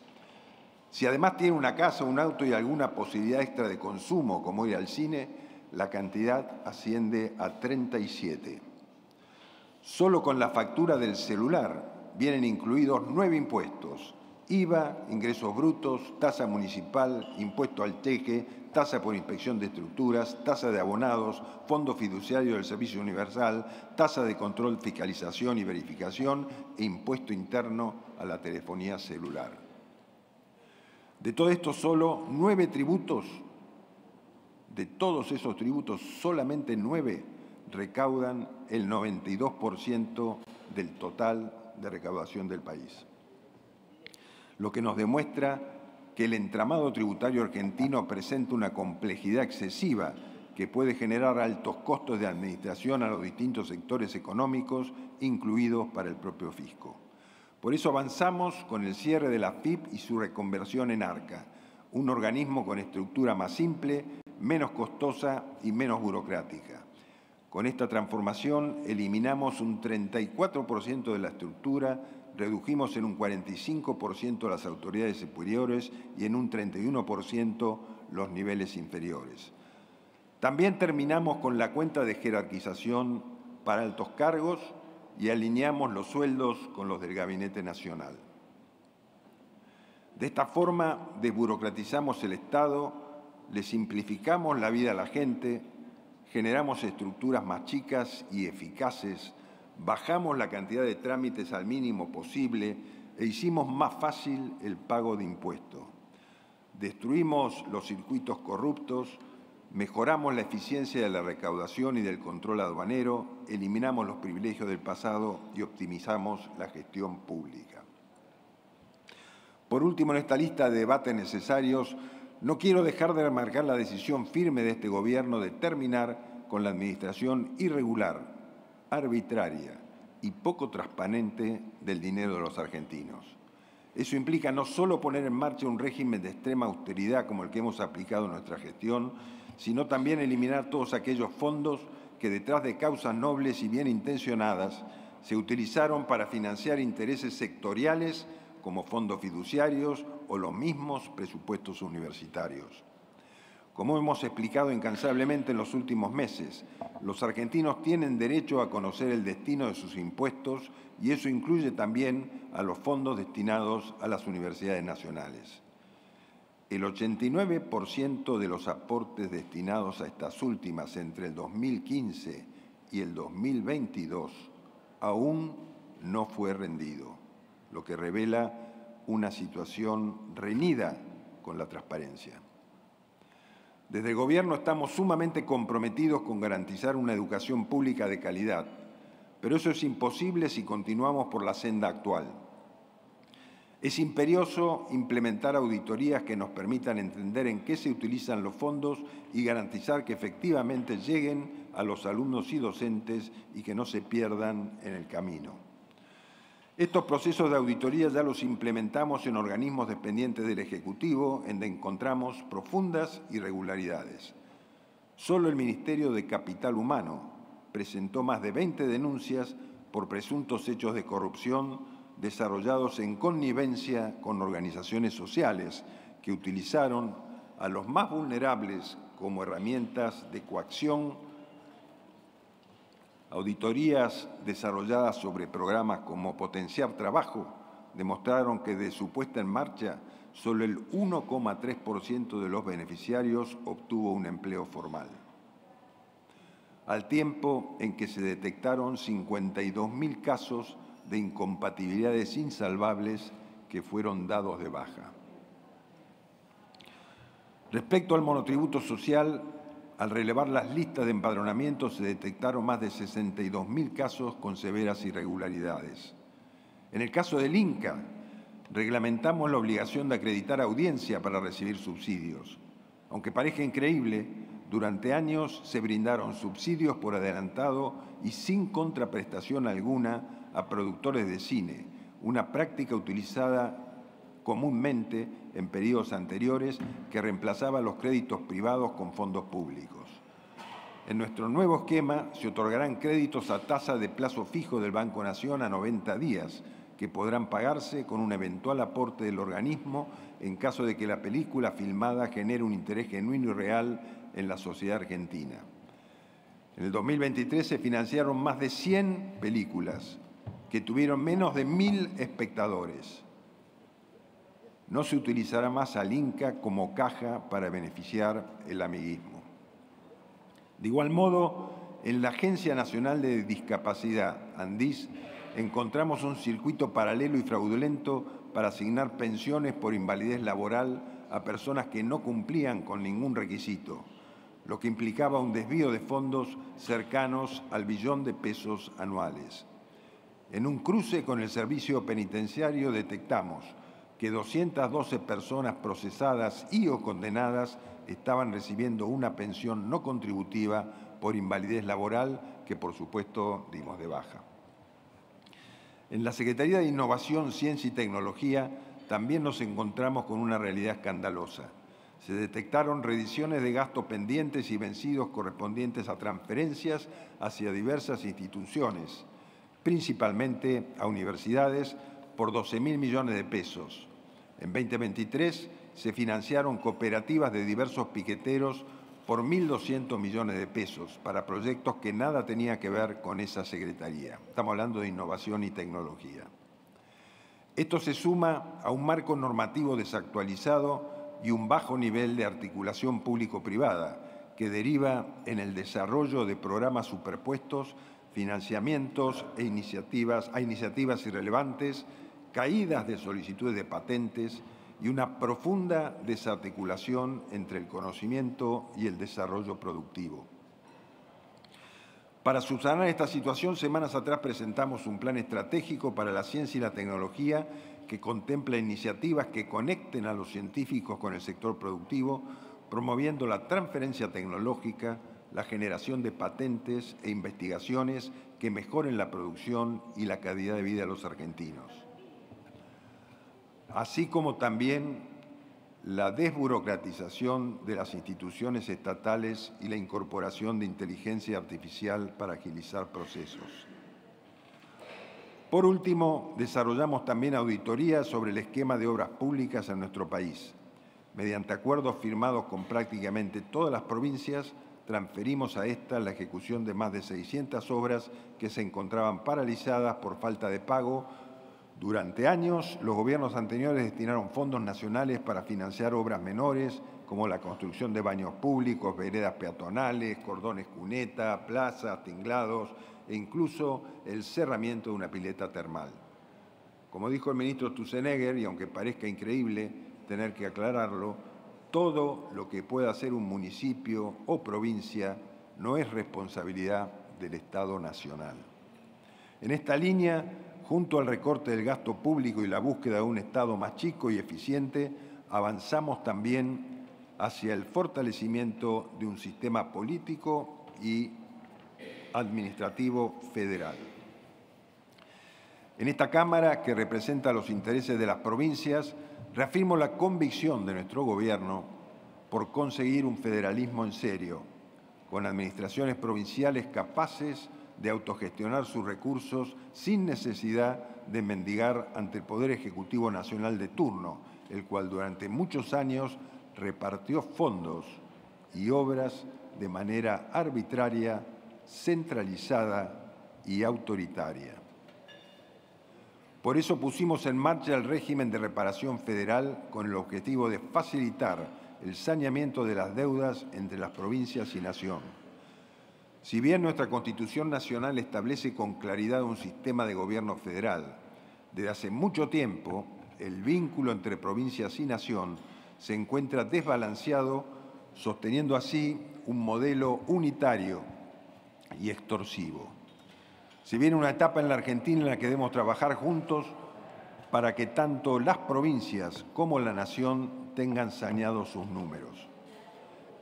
Speaker 2: Si además tiene una casa, un auto y alguna posibilidad extra de consumo, como ir al cine, la cantidad asciende a 37. Solo con la factura del celular vienen incluidos 9 impuestos: IVA, ingresos brutos, tasa municipal, impuesto al cheque, tasa por inspección de estructuras, tasa de abonados, fondo fiduciario del Servicio Universal, tasa de control, fiscalización y verificación e impuesto interno a la telefonía celular. De todo esto, solo 9 tributos, de todos esos tributos, solamente 9 recaudan el 92% del total de recaudación del país. Lo que nos demuestra que el entramado tributario argentino presenta una complejidad excesiva que puede generar altos costos de administración a los distintos sectores económicos, incluidos para el propio fisco. Por eso avanzamos con el cierre de la AFIP y su reconversión en ARCA, un organismo con estructura más simple, menos costosa y menos burocrática. Con esta transformación eliminamos un 34% de la estructura, redujimos en un 45% las autoridades superiores y en un 31% los niveles inferiores. También terminamos con la cuenta de jerarquización para altos cargos y alineamos los sueldos con los del Gabinete Nacional. De esta forma, desburocratizamos el Estado, le simplificamos la vida a la gente, generamos estructuras más chicas y eficaces, bajamos la cantidad de trámites al mínimo posible e hicimos más fácil el pago de impuestos. Destruimos los circuitos corruptos, mejoramos la eficiencia de la recaudación y del control aduanero, eliminamos los privilegios del pasado y optimizamos la gestión pública. Por último, en esta lista de debates necesarios, no quiero dejar de remarcar la decisión firme de este Gobierno de terminar con la administración irregular, arbitraria y poco transparente del dinero de los argentinos. Eso implica no solo poner en marcha un régimen de extrema austeridad como el que hemos aplicado en nuestra gestión, sino también eliminar todos aquellos fondos que detrás de causas nobles y bien intencionadas se utilizaron para financiar intereses sectoriales como fondos fiduciarios o los mismos presupuestos universitarios. Como hemos explicado incansablemente en los últimos meses, los argentinos tienen derecho a conocer el destino de sus impuestos y eso incluye también a los fondos destinados a las universidades nacionales. El 89% de los aportes destinados a estas últimas entre el 2015 y el 2022 aún no fue rendido, lo que revela una situación reñida con la transparencia. Desde el Gobierno estamos sumamente comprometidos con garantizar una educación pública de calidad, pero eso es imposible si continuamos por la senda actual. Es imperioso implementar auditorías que nos permitan entender en qué se utilizan los fondos y garantizar que efectivamente lleguen a los alumnos y docentes y que no se pierdan en el camino. Estos procesos de auditoría ya los implementamos en organismos dependientes del Ejecutivo, en donde encontramos profundas irregularidades. Solo el Ministerio de Capital Humano presentó más de 20 denuncias por presuntos hechos de corrupción desarrollados en connivencia con organizaciones sociales que utilizaron a los más vulnerables como herramientas de coacción, auditorías desarrolladas sobre programas como Potenciar Trabajo demostraron que de su puesta en marcha, solo el 1,3% de los beneficiarios obtuvo un empleo formal. Al tiempo en que se detectaron 52.000 casos de incompatibilidades insalvables que fueron dados de baja. Respecto al monotributo social, al relevar las listas de empadronamiento se detectaron más de 62.000 casos con severas irregularidades. En el caso del INCA, reglamentamos la obligación de acreditar audiencia para recibir subsidios. Aunque parezca increíble, durante años se brindaron subsidios por adelantado y sin contraprestación alguna a productores de cine, una práctica utilizada comúnmente en periodos anteriores que reemplazaba los créditos privados con fondos públicos. En nuestro nuevo esquema se otorgarán créditos a tasa de plazo fijo del Banco Nación a 90 días, que podrán pagarse con un eventual aporte del organismo en caso de que la película filmada genere un interés genuino y real en la sociedad argentina. En el 2023 se financiaron más de 100 películas que tuvieron menos de 1.000 espectadores. No se utilizará más al INCA como caja para beneficiar el amiguismo. De igual modo, en la Agencia Nacional de Discapacidad, ANDIS, encontramos un circuito paralelo y fraudulento para asignar pensiones por invalidez laboral a personas que no cumplían con ningún requisito, lo que implicaba un desvío de fondos cercanos al billón de pesos anuales. En un cruce con el servicio penitenciario detectamos que 212 personas procesadas y o condenadas estaban recibiendo una pensión no contributiva por invalidez laboral que, por supuesto, dimos de baja. En la Secretaría de Innovación, Ciencia y Tecnología también nos encontramos con una realidad escandalosa. Se detectaron reediciones de gastos pendientes y vencidos correspondientes a transferencias hacia diversas instituciones, principalmente a universidades, por 12.000 millones de pesos. En 2023 se financiaron cooperativas de diversos piqueteros por 1.200 millones de pesos para proyectos que nada tenía que ver con esa secretaría. Estamos hablando de innovación y tecnología. Esto se suma a un marco normativo desactualizado y un bajo nivel de articulación público-privada que deriva en el desarrollo de programas superpuestos, financiamientos a iniciativas irrelevantes, caídas de solicitudes de patentes y una profunda desarticulación entre el conocimiento y el desarrollo productivo. Para subsanar esta situación, semanas atrás presentamos un plan estratégico para la ciencia y la tecnología que contempla iniciativas que conecten a los científicos con el sector productivo, promoviendo la transferencia tecnológica, la generación de patentes e investigaciones que mejoren la producción y la calidad de vida de los argentinos, así como también la desburocratización de las instituciones estatales y la incorporación de inteligencia artificial para agilizar procesos. Por último, desarrollamos también auditorías sobre el esquema de obras públicas en nuestro país. Mediante acuerdos firmados con prácticamente todas las provincias, transferimos a estas la ejecución de más de 600 obras que se encontraban paralizadas por falta de pago. Durante años, los gobiernos anteriores destinaron fondos nacionales para financiar obras menores, como la construcción de baños públicos, veredas peatonales, cordones cuneta, plazas, tinglados e incluso el cerramiento de una pileta termal. Como dijo el ministro Sturzenegger, y aunque parezca increíble tener que aclararlo, todo lo que pueda hacer un municipio o provincia no es responsabilidad del Estado nacional. En esta línea, junto al recorte del gasto público y la búsqueda de un Estado más chico y eficiente, avanzamos también hacia el fortalecimiento de un sistema político y administrativo federal. En esta Cámara, que representa los intereses de las provincias, reafirmo la convicción de nuestro Gobierno por conseguir un federalismo en serio, con administraciones provinciales capaces de autogestionar sus recursos sin necesidad de mendigar ante el Poder Ejecutivo Nacional de turno, el cual durante muchos años repartió fondos y obras de manera arbitraria, centralizada y autoritaria. Por eso pusimos en marcha el régimen de reparación federal con el objetivo de facilitar el saneamiento de las deudas entre las provincias y nación. Si bien nuestra Constitución Nacional establece con claridad un sistema de gobierno federal, desde hace mucho tiempo el vínculo entre provincias y nación se encuentra desbalanceado, sosteniendo así un modelo unitario y extorsivo. Se viene una etapa en la Argentina en la que debemos trabajar juntos para que tanto las provincias como la nación tengan saneados sus números.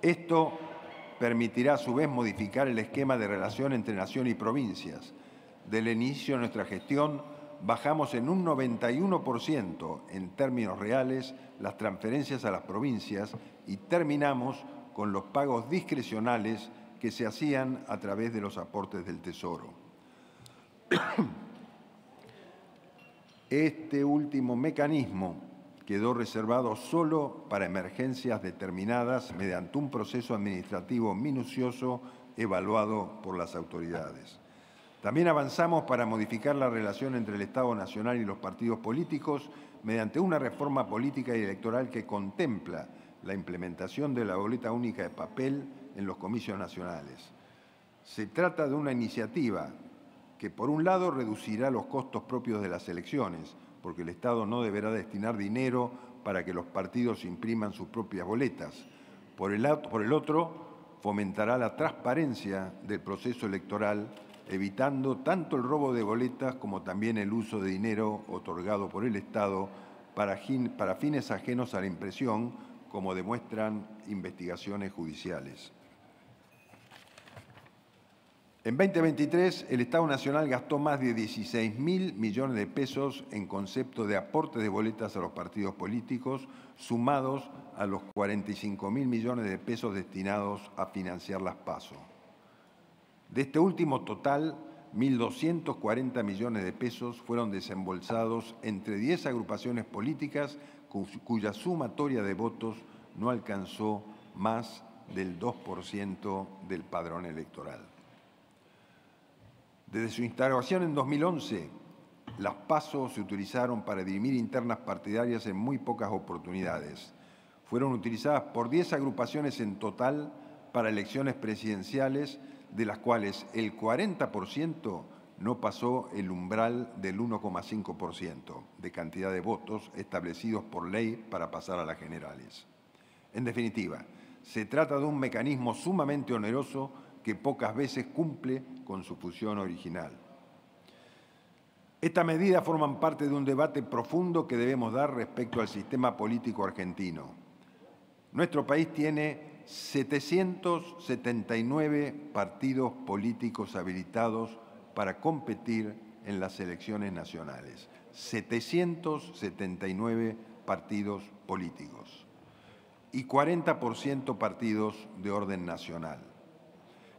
Speaker 2: Esto permitirá a su vez modificar el esquema de relación entre nación y provincias. Del inicio de nuestra gestión bajamos en un 91% en términos reales las transferencias a las provincias y terminamos con los pagos discrecionales que se hacían a través de los aportes del Tesoro. Este último mecanismo quedó reservado solo para emergencias determinadas mediante un proceso administrativo minucioso evaluado por las autoridades. También avanzamos para modificar la relación entre el Estado Nacional y los partidos políticos mediante una reforma política y electoral que contempla la implementación de la boleta única de papel en los comicios nacionales. Se trata de una iniciativa que, por un lado, reducirá los costos propios de las elecciones, porque el Estado no deberá destinar dinero para que los partidos impriman sus propias boletas. Por el otro, fomentará la transparencia del proceso electoral, evitando tanto el robo de boletas como también el uso de dinero otorgado por el Estado para fines ajenos a la impresión, como demuestran investigaciones judiciales. En 2023, el Estado Nacional gastó más de 16.000 millones de pesos en concepto de aporte de boletas a los partidos políticos, sumados a los 45.000 millones de pesos destinados a financiar las PASO. De este último total, 1.240 millones de pesos fueron desembolsados entre 10 agrupaciones políticas cuya sumatoria de votos no alcanzó más del 2% del padrón electoral. Desde su instauración en 2011, las PASO se utilizaron para dirimir internas partidarias en muy pocas oportunidades. Fueron utilizadas por 10 agrupaciones en total para elecciones presidenciales, de las cuales el 40% no pasó el umbral del 1,5% de cantidad de votos establecidos por ley para pasar a las generales. En definitiva, se trata de un mecanismo sumamente oneroso que pocas veces cumple con su función original. Estas medidas forman parte de un debate profundo que debemos dar respecto al sistema político argentino. Nuestro país tiene 779 partidos políticos habilitados para competir en las elecciones nacionales. 779 partidos políticos y 40% partidos de orden nacional.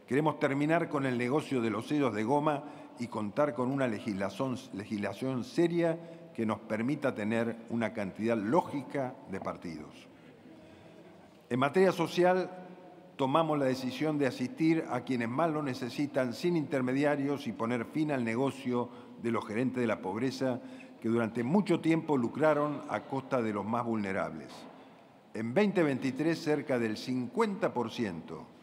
Speaker 2: Queremos terminar con el negocio de los sellos de goma y contar con una legislación seria que nos permita tener una cantidad lógica de partidos. En materia social, tomamos la decisión de asistir a quienes más lo necesitan sin intermediarios y poner fin al negocio de los gerentes de la pobreza que durante mucho tiempo lucraron a costa de los más vulnerables. En 2023, cerca del 50%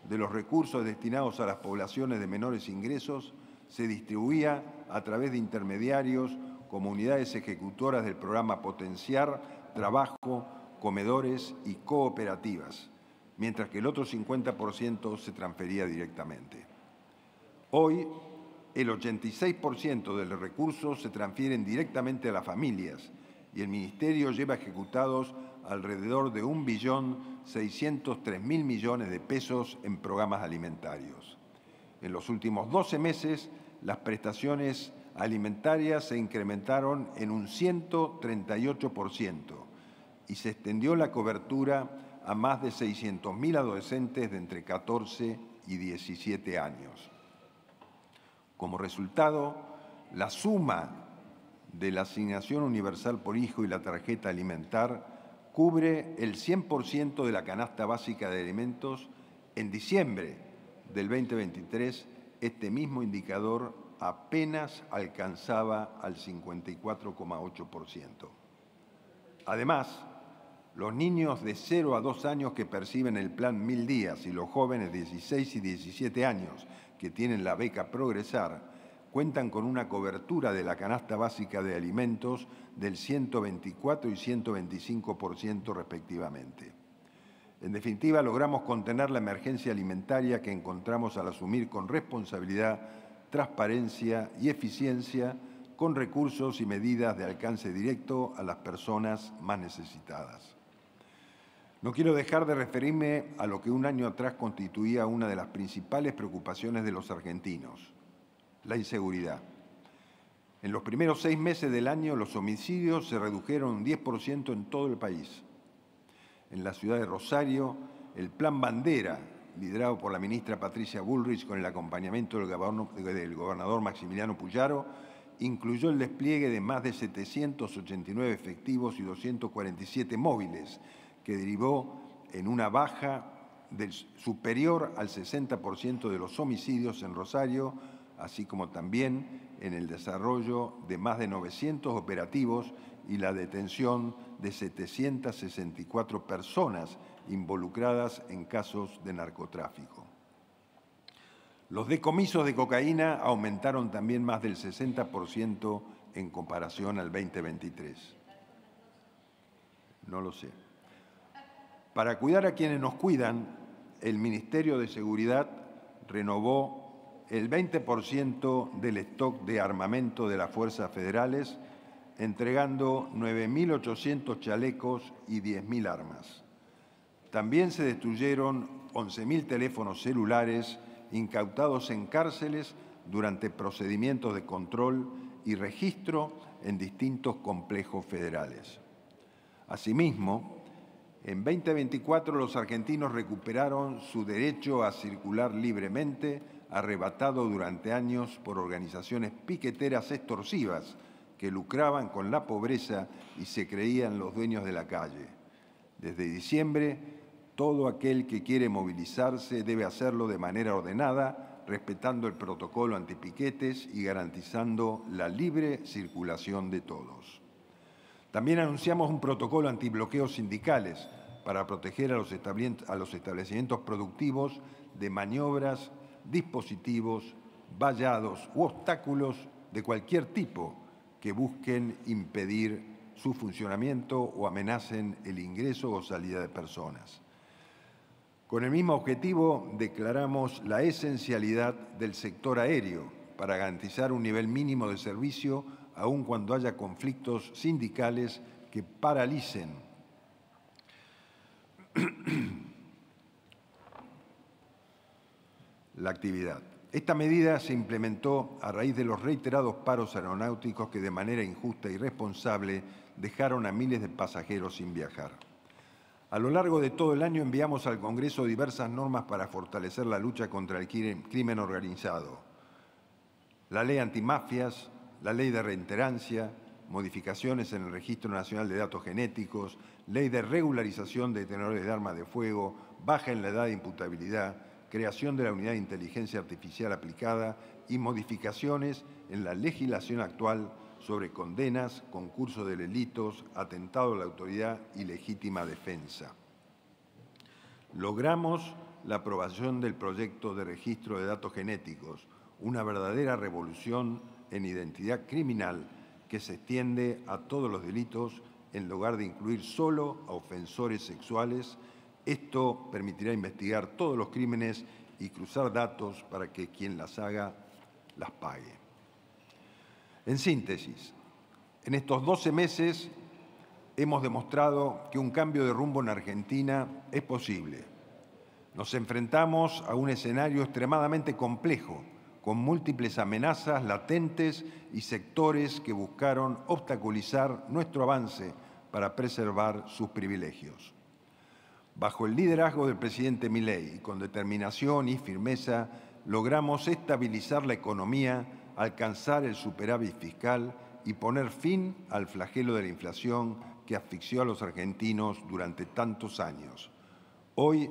Speaker 2: de los recursos destinados a las poblaciones de menores ingresos se distribuía a través de intermediarios como unidades ejecutoras del programa Potenciar, Trabajo, Comedores y Cooperativas, mientras que el otro 50% se transfería directamente. Hoy, el 86% de los recursos se transfieren directamente a las familias y el Ministerio lleva ejecutados alrededor de 1.603.000 millones de pesos en programas alimentarios. En los últimos 12 meses, las prestaciones alimentarias se incrementaron en un 138% y se extendió la cobertura a más de 600.000 adolescentes de entre 14 y 17 años. Como resultado, la suma de la asignación universal por hijo y la tarjeta alimentar cubre el 100% de la canasta básica de alimentos. En diciembre del 2023, este mismo indicador apenas alcanzaba al 54,8%. Además, los niños de 0 a 2 años que perciben el Plan 1000 días y los jóvenes de 16 y 17 años que tienen la beca Progresar cuentan con una cobertura de la canasta básica de alimentos del 124 y 125% respectivamente. En definitiva, logramos contener la emergencia alimentaria que encontramos al asumir con responsabilidad, transparencia y eficiencia, con recursos y medidas de alcance directo a las personas más necesitadas. No quiero dejar de referirme a lo que un año atrás constituía una de las principales preocupaciones de los argentinos: la inseguridad. En los primeros 6 meses del año, los homicidios se redujeron un 10% en todo el país. En la ciudad de Rosario, el Plan Bandera, liderado por la ministra Patricia Bullrich con el acompañamiento del gobernador Maximiliano Puyaro, incluyó el despliegue de más de 789 efectivos y 247 móviles, que derivó en una baja superior al 60% de los homicidios en Rosario, así como también en el desarrollo de más de 900 operativos y la detención de 764 personas involucradas en casos de narcotráfico. Los decomisos de cocaína aumentaron también más del 60% en comparación al 2023. No lo sé. Para cuidar a quienes nos cuidan, el Ministerio de Seguridad renovó el 20% del stock de armamento de las fuerzas federales, entregando 9.800 chalecos y 10.000 armas. También se destruyeron 11.000 teléfonos celulares incautados en cárceles durante procedimientos de control y registro en distintos complejos federales. Asimismo, en 2024 los argentinos recuperaron su derecho a circular libremente, arrebatado durante años por organizaciones piqueteras extorsivas que lucraban con la pobreza y se creían los dueños de la calle. Desde diciembre, todo aquel que quiere movilizarse debe hacerlo de manera ordenada, respetando el protocolo antipiquetes y garantizando la libre circulación de todos. También anunciamos un protocolo antibloqueos sindicales para proteger a los establecimientos productivos de maniobras, dispositivos, vallados u obstáculos de cualquier tipo que busquen impedir su funcionamiento o amenacen el ingreso o salida de personas. Con el mismo objetivo, declaramos la esencialidad del sector aéreo para garantizar un nivel mínimo de servicio aun cuando haya conflictos sindicales que paralicen la actividad. Esta medida se implementó a raíz de los reiterados paros aeronáuticos que de manera injusta e irresponsable dejaron a miles de pasajeros sin viajar. A lo largo de todo el año enviamos al Congreso diversas normas para fortalecer la lucha contra el crimen organizado. La ley antimafias, la ley de reiterancia, modificaciones en el Registro Nacional de Datos Genéticos, ley de regularización de detenedores de armas de fuego, baja en la edad de imputabilidad, creación de la Unidad de Inteligencia Artificial aplicada y modificaciones en la legislación actual sobre condenas, concurso de delitos, atentado a la autoridad y legítima defensa. Logramos la aprobación del proyecto de registro de datos genéticos, una verdadera revolución en identidad criminal que se extiende a todos los delitos en lugar de incluir solo a ofensores sexuales. Esto permitirá investigar todos los crímenes y cruzar datos para que quien las haga las pague. En síntesis, en estos 12 meses hemos demostrado que un cambio de rumbo en Argentina es posible. Nos enfrentamos a un escenario extremadamente complejo, con múltiples amenazas latentes y sectores que buscaron obstaculizar nuestro avance para preservar sus privilegios. Bajo el liderazgo del presidente Milei y con determinación y firmeza, logramos estabilizar la economía, alcanzar el superávit fiscal y poner fin al flagelo de la inflación que asfixió a los argentinos durante tantos años. Hoy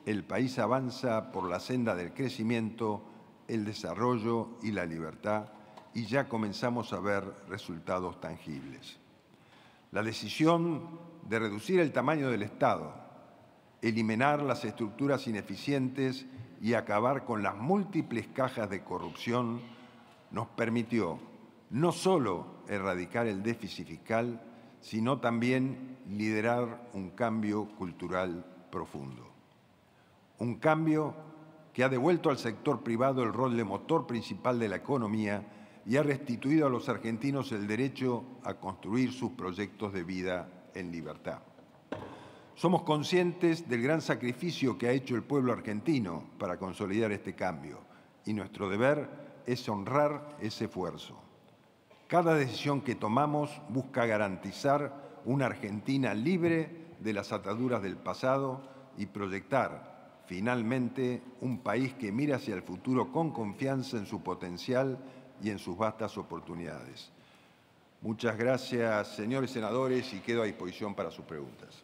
Speaker 2: el país avanza por la senda del crecimiento el desarrollo y la libertad, y ya comenzamos a ver resultados tangibles. La decisión de reducir el tamaño del Estado, eliminar las estructuras ineficientes y acabar con las múltiples cajas de corrupción nos permitió no solo erradicar el déficit fiscal, sino también liderar un cambio cultural profundo. Un cambio que ha devuelto al sector privado el rol de motor principal de la economía y ha restituido a los argentinos el derecho a construir sus proyectos de vida en libertad. Somos conscientes del gran sacrificio que ha hecho el pueblo argentino para consolidar este cambio y nuestro deber es honrar ese esfuerzo. Cada decisión que tomamos busca garantizar una Argentina libre de las ataduras del pasado y proyectar, finalmente, un país que mira hacia el futuro con confianza en su potencial y en sus vastas oportunidades. Muchas gracias, señores senadores, y quedo a disposición para sus preguntas.